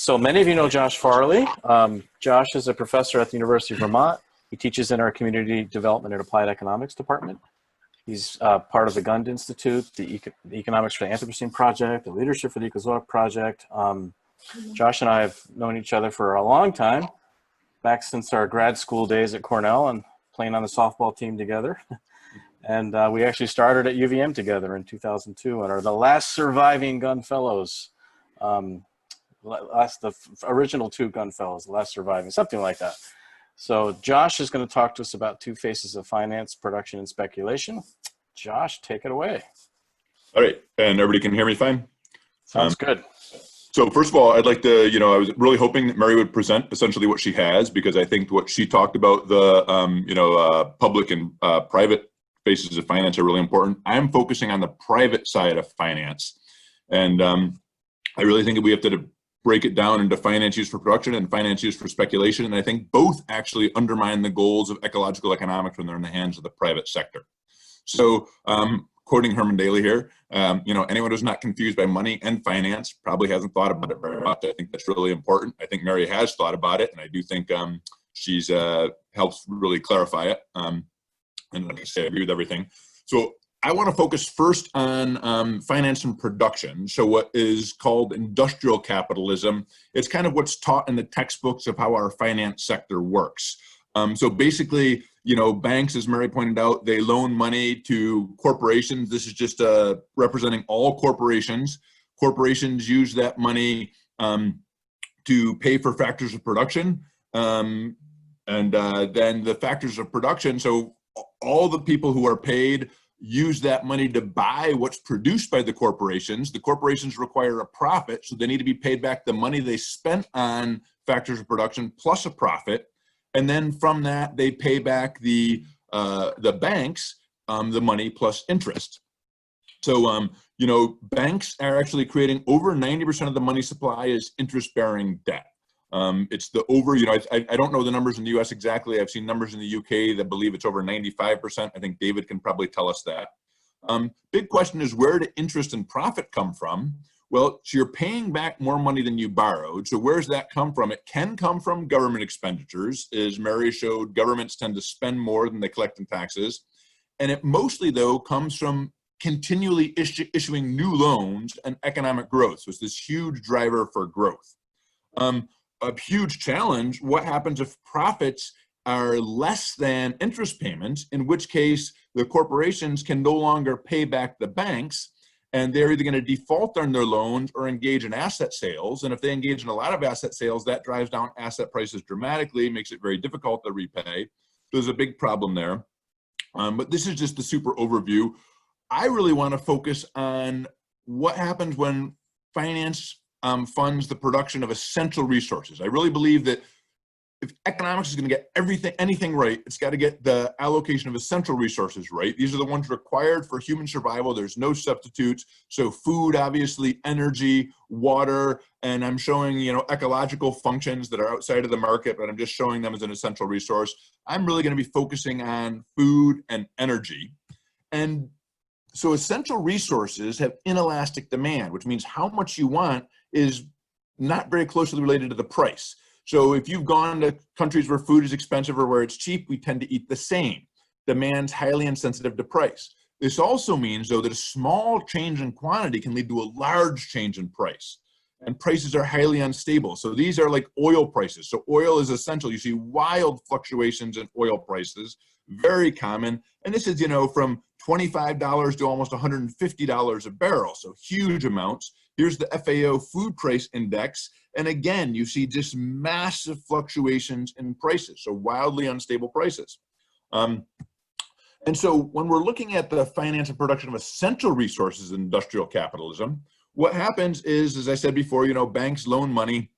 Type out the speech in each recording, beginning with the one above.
So many of you know Josh Farley. Josh is a professor at the University of Vermont. He teaches in our Community Development and Applied Economics department. He's part of the Gund Institute, the Economics for the Anthropocene Project, the Leadership for the Ecozoic Project. Josh and I have known each other for a long time, back since our grad school days at Cornell and playing on the softball team together. And we actually started at UVM together in 2002 and are the last surviving Gund Fellows. The original two Gund Fellows, the last surviving, something like that. So Josh is going to talk to us about two faces of finance, production, and speculation. Josh, take it away. All right, and everybody can hear me fine? Sounds good. So first of all, I'd like to, I was really hoping that Mary would present essentially what she has, because I think what she talked about, the, public and private faces of finance are really important. I'm focusing on the private side of finance. And I really think that we have to break it down into finance used for production and finance used for speculation. And I think both actually undermine the goals of ecological economics when they're in the hands of the private sector. So quoting Herman Daly here, anyone who's not confused by money and finance probably hasn't thought about it very much. I think that's really important. I think Mary has thought about it, and I do think she's helps really clarify it. And like I say, I agree with everything. So I want to focus first on finance and production. So what is called industrial capitalism, it's kind of what's taught in the textbooks of how our finance sector works. So basically, banks, as Mary pointed out, they loan money to corporations. This is just representing all corporations. Corporations use that money to pay for factors of production. And then the factors of production, so all the people who are paid use that money to buy what's produced by the corporations. The corporations require a profit, so they need to be paid back the money they spent on factors of production plus a profit. And then from that, they pay back the banks the money plus interest. So, banks are actually creating over 90% of the money supply is interest-bearing debt. It's the over, I don't know the numbers in the US exactly. I've seen numbers in the UK that believe it's over 95%. I think David can probably tell us that. Big question is, where do interest and profit come from? Well, so you're paying back more money than you borrowed. So where's that come from? It can come from government expenditures. As Mary showed, governments tend to spend more than they collect in taxes. And it mostly, though, comes from continually issuing new loans and economic growth. So it's this huge driver for growth. A huge challenge, what happens if profits are less than interest payments, in which case the corporations can no longer pay back the banks, and they're either going to default on their loans or engage in asset sales. And if they engage in a lot of asset sales, that drives down asset prices dramatically, makes it very difficult to repay. So there's a big problem there. But this is just the super overview. I really want to focus on what happens when finance funds the production of essential resources. I really believe that if economics is going to get anything right, it's got to get the allocation of essential resources right. These are the ones required for human survival. There's no substitutes. So food, obviously, energy, water, and I'm showing, ecological functions that are outside of the market, but I'm just showing them as an essential resource. I'm really going to be focusing on food and energy. And so essential resources have inelastic demand, which means how much you want is not very closely related to the price. So if you've gone to countries where food is expensive or where it's cheap, we tend to eat the same. Demand's highly insensitive to price. This also means, though, that a small change in quantity can lead to a large change in price. And prices are highly unstable. So these are like oil prices. So oil is essential. You see wild fluctuations in oil prices, very common. And this is, from $25 to almost $150 a barrel. So huge amounts. Here's the FAO food price index. And again, you see just massive fluctuations in prices. So wildly unstable prices. And so when we're looking at the finance and production of essential resources in industrial capitalism, what happens is, as I said before, banks loan money,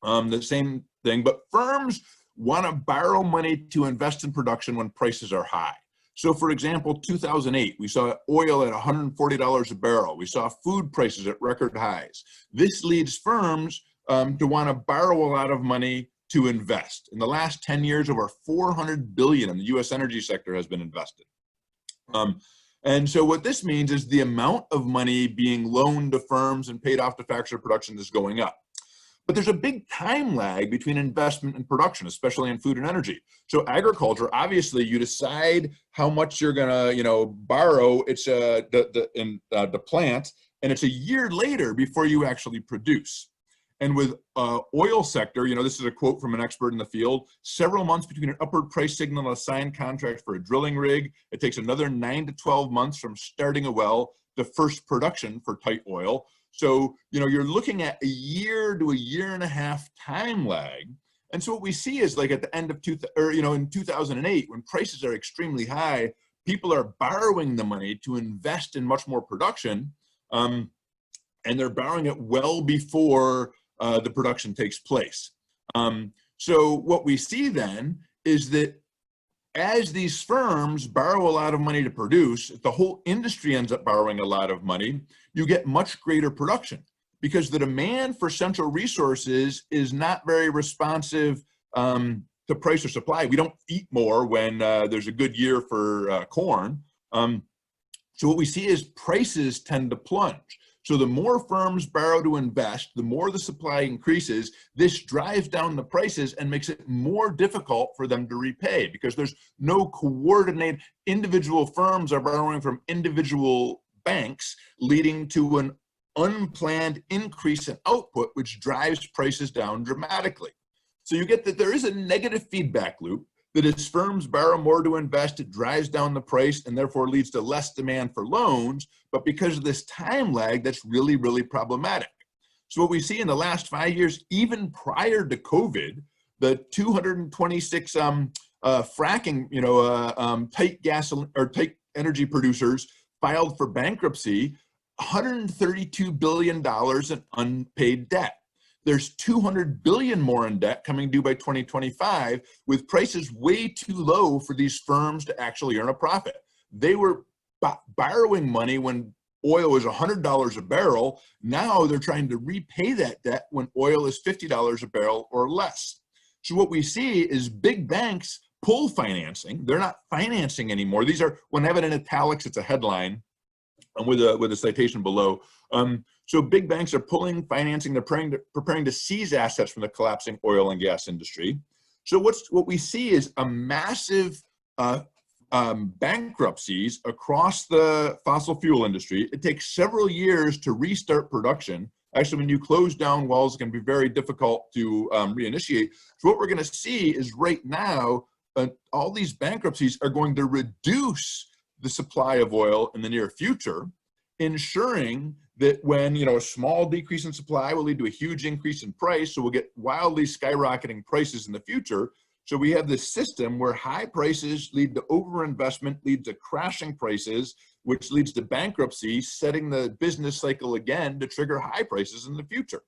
the same thing, but firms want to borrow money to invest in production when prices are high. So for example, 2008, we saw oil at $140 a barrel. We saw food prices at record highs. This leads firms to want to borrow a lot of money to invest. In the last 10 years, over $400 billion in the US energy sector has been invested. And so what this means is the amount of money being loaned to firms and paid off to factory production is going up. But there's a big time lag between investment and production, especially in food and energy. So agriculture, obviously, you decide how much you're gonna, borrow. It's the plant, and it's a year later before you actually produce. And with oil sector, this is a quote from an expert in the field: several months between an upward price signal and a signed contract for a drilling rig. It takes another 9 to 12 months from starting a well to first production for tight oil. So, you're looking at a year to a year and a half time lag. And so what we see is, like, at the end of in 2008, when prices are extremely high, people are borrowing the money to invest in much more production. And they're borrowing it well before the production takes place. So what we see then is that as these firms borrow a lot of money to produce, the whole industry ends up borrowing a lot of money. You get much greater production because the demand for central resources is not very responsive to price or supply. We don't eat more when there's a good year for corn. So what we see is prices tend to plunge. So the more firms borrow to invest, the more the supply increases. This drives down the prices and makes it more difficult for them to repay because there's no coordinated. Individual firms are borrowing from individual banks, leading to an unplanned increase in output, which drives prices down dramatically. So you get that there is a negative feedback loop, that as firms borrow more to invest, it drives down the price and therefore leads to less demand for loans. But because of this time lag, that's really, really problematic. So what we see in the last 5 years, even prior to COVID, the 226 fracking, tight gasoline or tight energy producers filed for bankruptcy, $132 billion in unpaid debt. There's 200 billion more in debt coming due by 2025, with prices way too low for these firms to actually earn a profit. They were borrowing money when oil was $100 a barrel. Now they're trying to repay that debt when oil is $50 a barrel or less. So what we see is big banks pull financing. They're not financing anymore. These are, when I have it in italics, it's a headline with a citation below. So big banks are pulling financing. They're preparing to seize assets from the collapsing oil and gas industry. So what we see is a massive bankruptcies across the fossil fuel industry. It takes several years to restart production. Actually, when you close down wells, it can be very difficult to reinitiate. So what we're going to see is right now, all these bankruptcies are going to reduce the supply of oil in the near future, ensuring that when a small decrease in supply will lead to a huge increase in price, so we'll get wildly skyrocketing prices in the future. So we have this system where high prices lead to overinvestment, lead to crashing prices, which leads to bankruptcy, setting the business cycle again to trigger high prices in the future.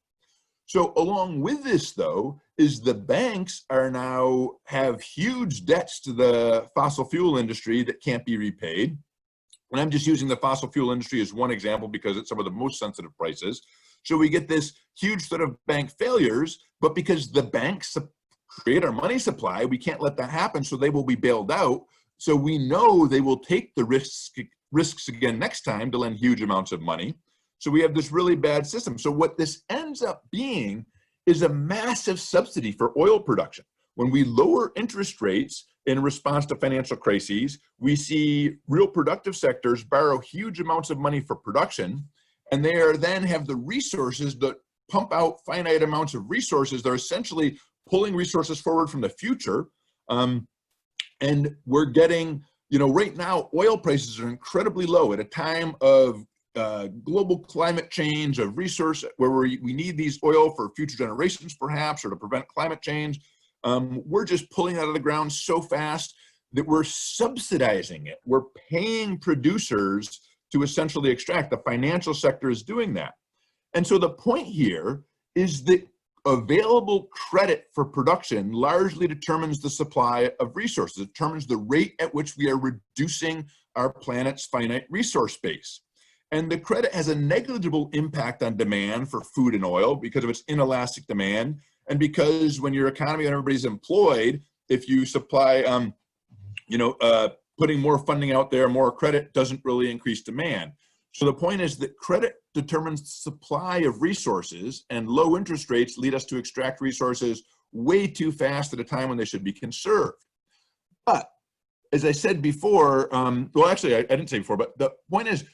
So along with this, though, is the banks are now have huge debts to the fossil fuel industry that can't be repaid. And I'm just using the fossil fuel industry as one example because it's some of the most sensitive prices. So we get this huge set of bank failures, but because the banks create our money supply, we can't let that happen, so they will be bailed out. So we know they will take the risks again next time to lend huge amounts of money. So we have this really bad system. So what this ends up being is a massive subsidy for oil production. When we lower interest rates in response to financial crises, we see real productive sectors borrow huge amounts of money for production, and they then have the resources to pump out finite amounts of resources. They're essentially pulling resources forward from the future. And we're getting, right now, oil prices are incredibly low at a time of global climate change, of resource where we need these oil for future generations, perhaps, or to prevent climate change. We're just pulling it out of the ground so fast that we're subsidizing it. We're paying producers to essentially extract. The financial sector is doing that. And so the point here is that available credit for production largely determines the supply of resources. It determines the rate at which we are reducing our planet's finite resource base. And the credit has a negligible impact on demand for food and oil because of its inelastic demand. And because when your economy and everybody's employed, if you supply, putting more funding out there, more credit doesn't really increase demand. So the point is that credit determines the supply of resources, and low interest rates lead us to extract resources way too fast at a time when they should be conserved. But as I said before, well, actually, I didn't say before, but the point is,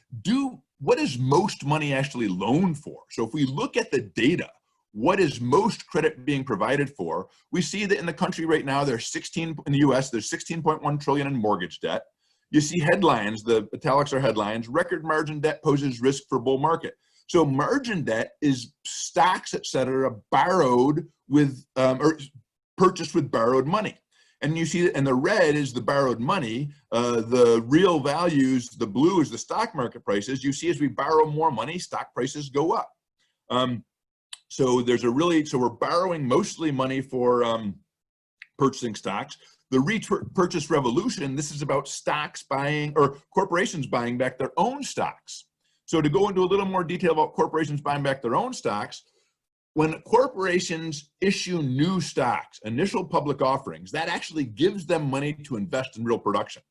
what is most money actually loaned for? So if we look at the data, what is most credit being provided for? We see that in the country right now, in the US, there's 16.1 trillion in mortgage debt. You see headlines, the italics are headlines, record margin debt poses risk for bull market. So margin debt is stocks, et cetera, borrowed with, or purchased with borrowed money. And you see that, and the red is the borrowed money, the real values, the blue is the stock market prices. You see as we borrow more money, stock prices go up. So we're borrowing mostly money for purchasing stocks. The repurchase revolution, this is about stocks buying, or corporations buying back their own stocks. So to go into a little more detail about corporations buying back their own stocks, when corporations issue new stocks, initial public offerings, that actually gives them money to invest in real production.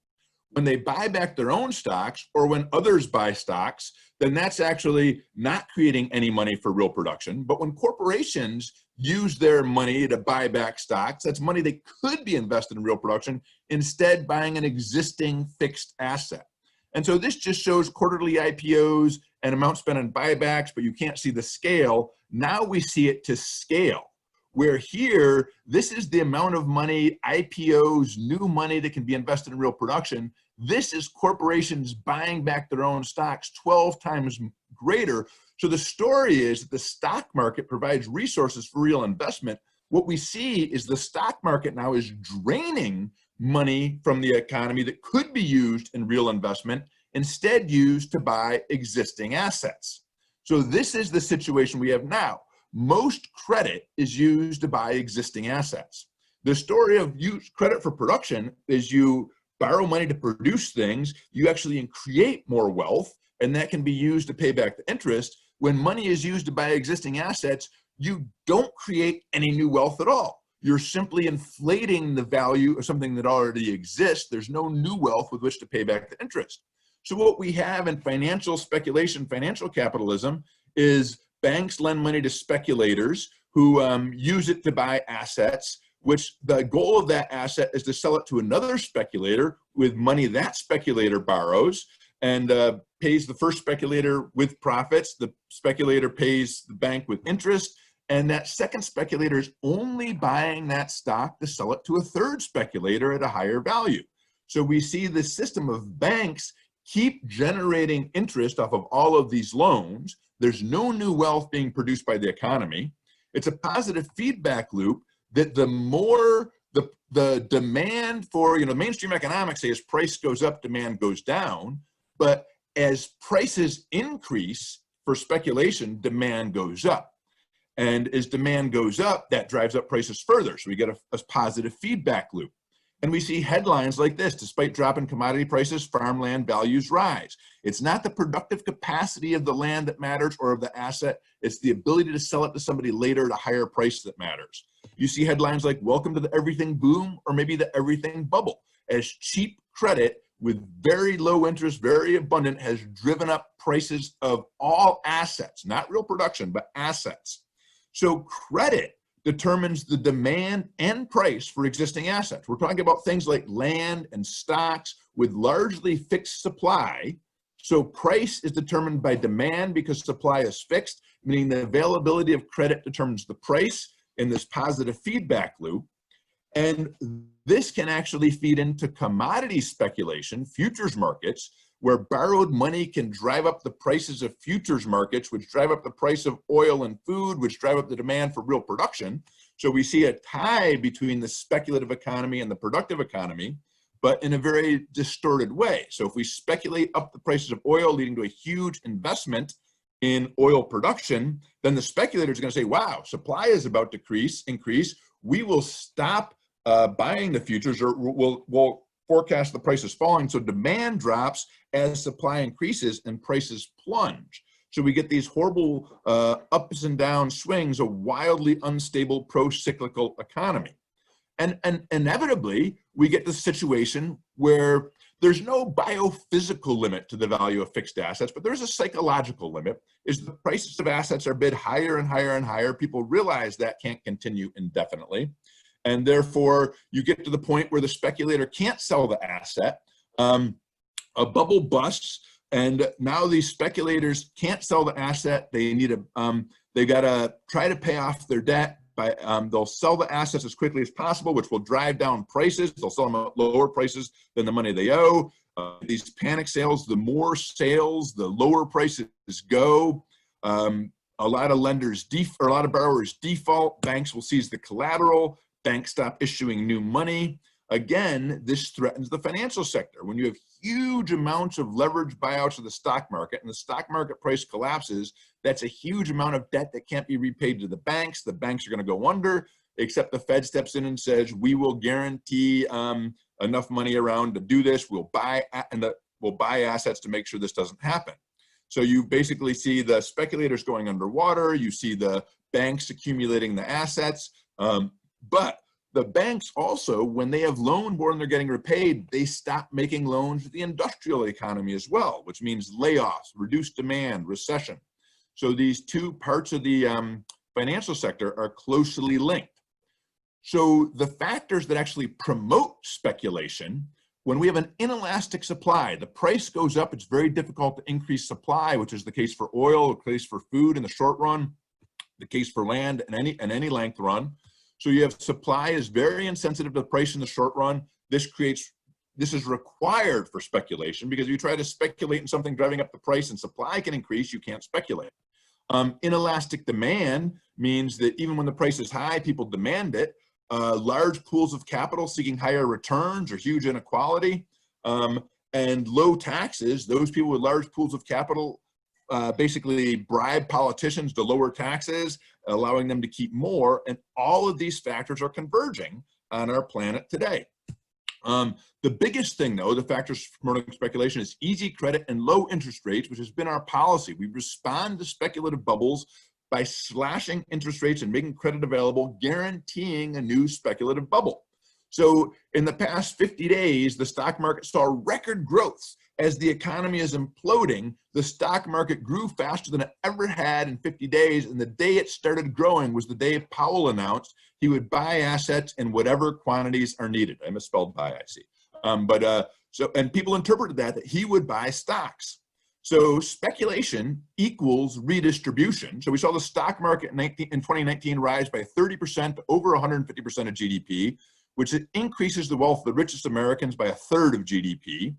When they buy back their own stocks, or when others buy stocks, then that's actually not creating any money for real production. But when corporations use their money to buy back stocks, that's money that could be invested in real production, instead buying an existing fixed asset. And so this just shows quarterly IPOs and amount spent on buybacks, but you can't see the scale. Now we see it to scale, where here, this is the amount of money, IPOs, new money that can be invested in real production. This is corporations buying back their own stocks 12 times greater. So the story is that the stock market provides resources for real investment. What we see is the stock market now is draining money from the economy that could be used in real investment, instead used to buy existing assets. So this is the situation we have now. Most credit is used to buy existing assets. The story of credit for production is you borrow money to produce things, you actually create more wealth, and that can be used to pay back the interest. When money is used to buy existing assets, you don't create any new wealth at all. You're simply inflating the value of something that already exists. There's no new wealth with which to pay back the interest. So what we have in financial speculation, financial capitalism, is banks lend money to speculators who use it to buy assets, which the goal of that asset is to sell it to another speculator with money that speculator borrows, and pays the first speculator with profits. The speculator pays the bank with interest, and that second speculator is only buying that stock to sell it to a third speculator at a higher value. So we see the system of banks keep generating interest off of all of these loans. There's no new wealth being produced by the economy. It's a positive feedback loop that the more the demand for, mainstream economics say as price goes up, demand goes down. But as prices increase for speculation, demand goes up. And as demand goes up, that drives up prices further. So we get a positive feedback loop. And we see headlines like this: despite drop in commodity prices, farmland values rise. It's not the productive capacity of the land that matters or of the asset. It's the ability to sell it to somebody later at a higher price that matters. You see headlines like welcome to the everything boom, or maybe the everything bubble, as cheap credit with very low interest, very abundant, has driven up prices of all assets, not real production, but assets. So credit determines the demand and price for existing assets. We're talking about things like land and stocks with largely fixed supply. So price is determined by demand because supply is fixed, meaning the availability of credit determines the price in this positive feedback loop. And this can actually feed into commodity speculation, futures markets, where borrowed money can drive up the prices of futures markets, which drive up the price of oil and food, which drive up the demand for real production. So we see a tie between the speculative economy and the productive economy, but in a very distorted way. So if we speculate up the prices of oil, leading to a huge investment in oil production, then the speculators are going to say, wow, supply is about to increase. We will stop buying the futures, or we'll forecast the prices falling. So demand drops as supply increases and prices plunge. So we get these horrible ups and down swings, a wildly unstable pro-cyclical economy. And inevitably, we get the situation where There's no biophysical limit to the value of fixed assets, but there's a psychological limit. Is the prices of assets are bid higher and higher and higher. People realize that can't continue indefinitely. And therefore, you get to the point where the speculator can't sell the asset. A bubble busts, and now these speculators can't sell the asset. They need they got to try to pay off their debt. They'll sell the assets as quickly as possible, which will drive down prices. They'll sell them at lower prices than the money they owe. These panic sales, the more sales, the lower prices go. A lot of lenders or a lot of borrowers default. Banks will seize the collateral. Banks stop issuing new money. Again, this threatens the financial sector. When you have huge amounts of leveraged buyouts of the stock market and the stock market price collapses, that's a huge amount of debt that can't be repaid to the banks. The banks are going to go under, except the Fed steps in and says, we will guarantee enough money around to do this. We'll buy assets to make sure this doesn't happen. So you basically see the speculators going underwater. You see the banks accumulating the assets. But the banks also, when they have loaned more than they're getting repaid, they stop making loans to the industrial economy as well, which means layoffs, reduced demand, recession. So these two parts of the financial sector are closely linked. So the factors that actually promote speculation, when we have an inelastic supply, the price goes up, it's very difficult to increase supply, which is the case for oil, the case for food in the short run, the case for land in any length run. So you have supply is very insensitive to the price in the short run. This is required for speculation, because if you try to speculate in something driving up the price and supply can increase, you can't speculate. Inelastic demand means that even when the price is high, people demand it. Large pools of capital seeking higher returns or huge inequality, and low taxes. Those people with large pools of capital basically bribe politicians to lower taxes, allowing them to keep more. And all of these factors are converging on our planet today. The biggest thing, though, the factors promoting speculation, is easy credit and low interest rates, which has been our policy. We respond to speculative bubbles by slashing interest rates and making credit available, guaranteeing a new speculative bubble. So in the past 50 days, the stock market saw record growths. As the economy is imploding, the stock market grew faster than it ever had in 50 days. And the day it started growing was the day Powell announced he would buy assets in whatever quantities are needed. I misspelled buy, I see. And people interpreted that he would buy stocks. So speculation equals redistribution. So we saw the stock market in 2019 rise by 30% to over 150% of GDP, which increases the wealth of the richest Americans by 1/3 of GDP.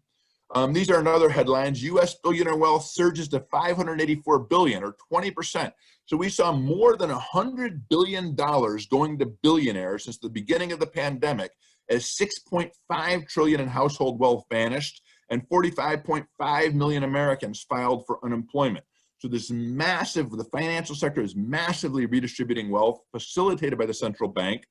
These are another headlines. U.S. billionaire wealth surges to $584 billion, or 20%. So we saw more than $100 billion going to billionaires since the beginning of the pandemic, as $6.5 trillion in household wealth vanished, and 45.5 million Americans filed for unemployment. So this massive, the financial sector is massively redistributing wealth, facilitated by the central bank.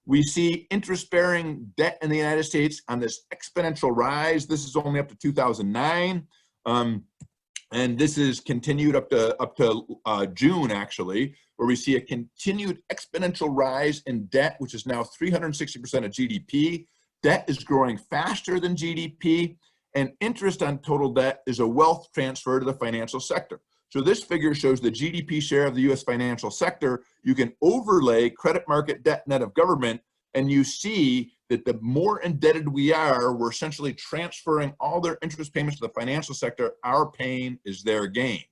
We see interest-bearing debt in the United States on this exponential rise. This is only up to 2009, and this is continued up to June, actually, where we see a continued exponential rise in debt, which is now 360% of GDP. Debt is growing faster than GDP, and interest on total debt is a wealth transfer to the financial sector. So this figure shows the GDP share of the U.S. financial sector. You can overlay credit market debt net of government, and you see that the more indebted we are, we're essentially transferring all their interest payments to the financial sector. Our pain is their gain.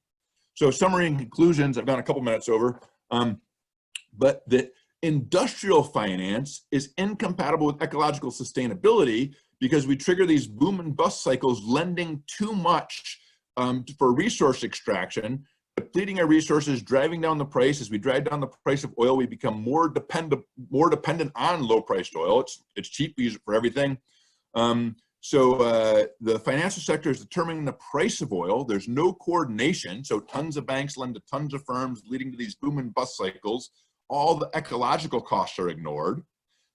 So summary and conclusions, I've gone a couple minutes over, but the industrial finance is incompatible with ecological sustainability, because we trigger these boom and bust cycles, lending too much for resource extraction, depleting our resources, driving down the price. As we drive down the price of oil, we become more dependent on low-priced oil. It's cheap, we use it for everything. So the financial sector is determining the price of oil. There's no coordination, so tons of banks lend to tons of firms, leading to these boom and bust cycles. All the ecological costs are ignored.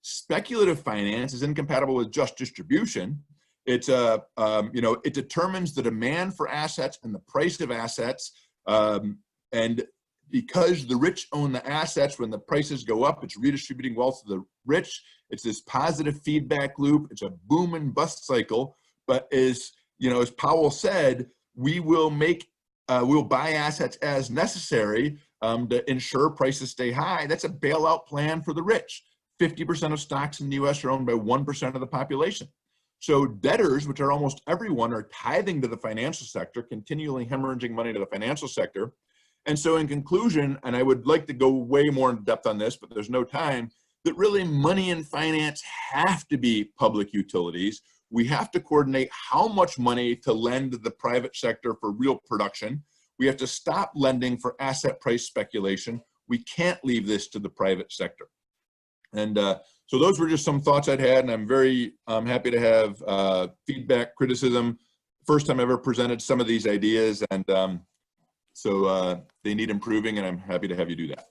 Speculative finance is incompatible with just distribution. It's it determines the demand for assets and the price of assets, and because the rich own the assets, when the prices go up, it's redistributing wealth to the rich. It's this positive feedback loop. It's a boom and bust cycle, but as as Powell said, we will we'll buy assets as necessary to ensure prices stay high. That's a bailout plan for the rich. 50% of stocks in the US are owned by 1% of the population. So debtors, which are almost everyone, are tithing to the financial sector, continually hemorrhaging money to the financial sector. And so in conclusion, and I would like to go way more in depth on this, but there's no time, that really money and finance have to be public utilities. We have to coordinate how much money to lend to the private sector for real production. We have to stop lending for asset price speculation. We can't leave this to the private sector. And so those were just some thoughts I'd had, and I'm very happy to have feedback, criticism. First time I ever presented some of these ideas, and so they need improving, and I'm happy to have you do that.